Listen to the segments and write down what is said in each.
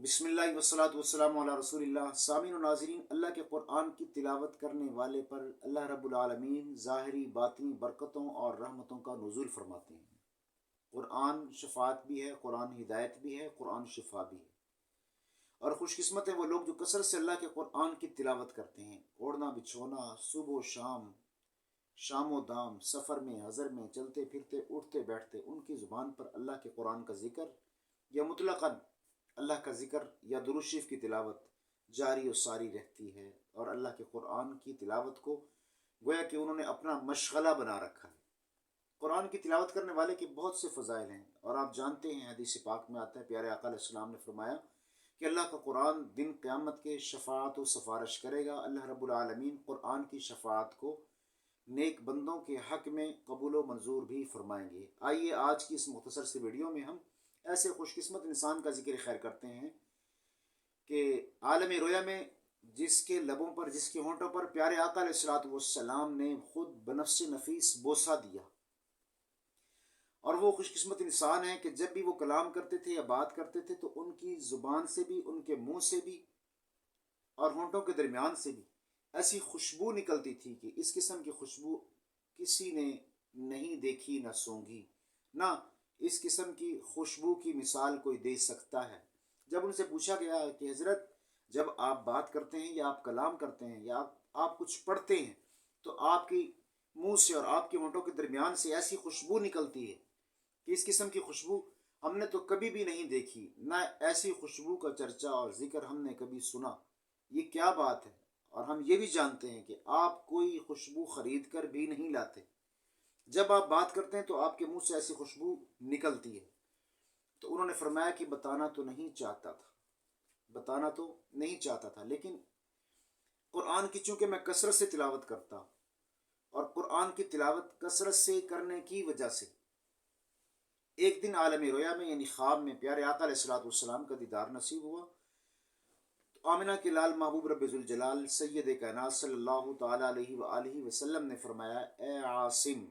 بسم اللہ والصلاۃ والسلام علی رسول اللہ۔ سامعین و ناظرین، اللہ کے قرآن کی تلاوت کرنے والے پر اللہ رب العالمین ظاہری باطنی برکتوں اور رحمتوں کا نزول فرماتے ہیں۔ قرآن شفاعت بھی ہے، قرآن ہدایت بھی ہے، قرآن شفا بھی ہے۔ اور خوش قسمت ہیں وہ لوگ جو کثرت سے اللہ کے قرآن کی تلاوت کرتے ہیں۔ اوڑھنا بچھونا، صبح و شام، شام و دام، سفر میں، حضر میں، چلتے پھرتے، اٹھتے بیٹھتے، ان کی زبان پر اللہ کے قرآن کا ذکر یا مطلقاً اللہ کا ذکر یا درود شریف کی تلاوت جاری و ساری رہتی ہے، اور اللہ کے قرآن کی تلاوت کو گویا کہ انہوں نے اپنا مشغلہ بنا رکھا ہے۔ قرآن کی تلاوت کرنے والے کے بہت سے فضائل ہیں، اور آپ جانتے ہیں حدیث پاک میں آتا ہے، پیارے آقا علیہ السلام نے فرمایا کہ اللہ کا قرآن دن قیامت کے شفاعت و سفارش کرے گا۔ اللہ رب العالمین قرآن کی شفاعت کو نیک بندوں کے حق میں قبول و منظور بھی فرمائیں گے۔ آئیے آج کی اس مختصر سی ویڈیو میں ہم ایسے خوش قسمت انسان کا ذکر خیر کرتے ہیں کہ عالم رویا میں جس کے لبوں پر، جس کے ہونٹوں پر پیارے آقا علیہ الصلوۃ والسلام نے خود بنفس نفیس بوسہ دیا، اور وہ خوش قسمت انسان ہیں کہ جب بھی وہ کلام کرتے تھے یا بات کرتے تھے تو ان کی زبان سے بھی، ان کے منہ سے بھی اور ہونٹوں کے درمیان سے بھی ایسی خوشبو نکلتی تھی کہ اس قسم کی خوشبو کسی نے نہیں دیکھی نہ سونگھی، نہ اس قسم کی خوشبو کی مثال کوئی دے سکتا ہے۔ جب ان سے پوچھا گیا کہ حضرت، جب آپ بات کرتے ہیں یا آپ کلام کرتے ہیں یا آپ کچھ پڑھتے ہیں تو آپ کی منہ سے اور آپ کے ہونٹوں کے درمیان سے ایسی خوشبو نکلتی ہے کہ اس قسم کی خوشبو ہم نے تو کبھی بھی نہیں دیکھی، نہ ایسی خوشبو کا چرچا اور ذکر ہم نے کبھی سنا۔ یہ کیا بات ہے؟ اور ہم یہ بھی جانتے ہیں کہ آپ کوئی خوشبو خرید کر بھی نہیں لاتے، جب آپ بات کرتے ہیں تو آپ کے منہ سے ایسی خوشبو نکلتی ہے۔ تو انہوں نے فرمایا کہ بتانا تو نہیں چاہتا تھا، لیکن قرآن کی چونکہ میں کثرت سے تلاوت کرتا ہوں، اور قرآن کی تلاوت کثرت سے کرنے کی وجہ سے ایک دن عالم رویا میں یعنی خواب میں پیارے آقا علیہ الصلوۃ والسلام کا دیدار نصیب ہوا۔ تو آمنہ کے لال محبوب رب ذوالجلال سید کائنات صلی اللہ تعالیٰ علیہ وآلہ وسلم نے فرمایا، اے عاصم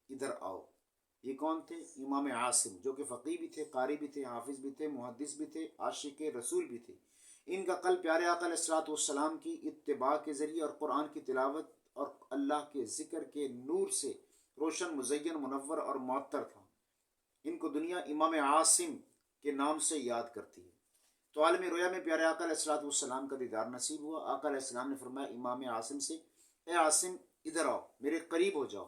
ادھر آؤ۔ یہ کون تھے؟ امام عاصم، جو کہ فقیہ بھی تھے، قاری بھی تھے، حافظ بھی تھے، محدث بھی تھے، عاشق رسول بھی تھے۔ ان کا قلب پیارے آقا علیہ الصلوۃ والسلام کی اتباع کے ذریعے اور قرآن کی تلاوت اور اللہ کے ذکر کے نور سے روشن، مزین، منور اور معطر تھا۔ ان کو دنیا امام عاصم کے نام سے یاد کرتی ہے۔ تو عالم رویا میں پیارے آقا علیہ الصلوۃ والسلام کا دیدار نصیب ہوا۔ آقا علیہ السلام نے فرمایا امام عاصم سے، اے عاصم ادھر آؤ، میرے قریب ہو جاؤ۔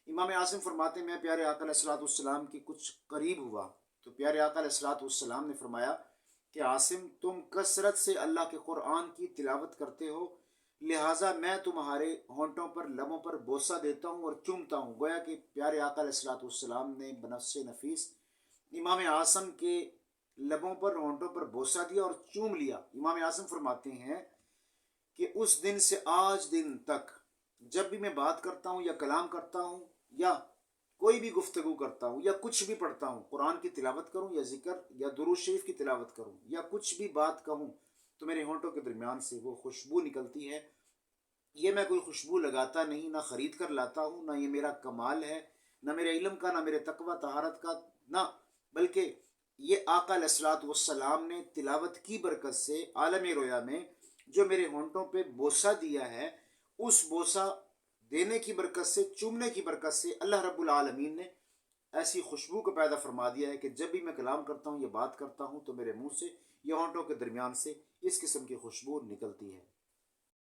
امام عاصم فرماتے ہیں میں پیارے آقا علیہ الصلوۃ والسلام کی کچھ قریب ہوا تو پیارے آقا علیہ الصلوۃ والسلام نے فرمایا کہ عاصم، تم کثرت سے اللہ کے قرآن کی تلاوت کرتے ہو، لہٰذا میں تمہارے ہونٹوں پر، لبوں پر بوسہ دیتا ہوں اور چومتا ہوں۔ گویا کہ پیارے آقا علیہ الصلوۃ والسلام نے بنفس نفیس امام عاصم کے لبوں پر، ہونٹوں پر بوسہ دیا اور چوم لیا۔ امام عاصم فرماتے ہیں کہ اس دن سے آج دن تک جب بھی میں بات کرتا ہوں یا کلام کرتا ہوں یا کوئی بھی گفتگو کرتا ہوں یا کچھ بھی پڑھتا ہوں، قرآن کی تلاوت کروں یا ذکر یا درود شریف کی تلاوت کروں یا کچھ بھی بات کہوں، تو میرے ہونٹوں کے درمیان سے وہ خوشبو نکلتی ہے۔ یہ میں کوئی خوشبو لگاتا نہیں، نہ خرید کر لاتا ہوں، نہ یہ میرا کمال ہے، نہ میرے علم کا، نہ میرے تقوی طہارت کا، نہ، بلکہ یہ آقا علیہ الصلوۃ والسلام نے تلاوت کی برکت سے عالم رویا میں جو میرے ہونٹوں پہ بوسہ دیا ہے، اس بوسہ دینے کی برکت سے، چومنے کی برکت سے اللہ رب العالمین نے ایسی خوشبو کو پیدا فرما دیا ہے کہ جب بھی میں کلام کرتا ہوں یا بات کرتا ہوں تو میرے منہ سے یا ہونٹوں کے درمیان سے اس قسم کی خوشبو نکلتی ہے۔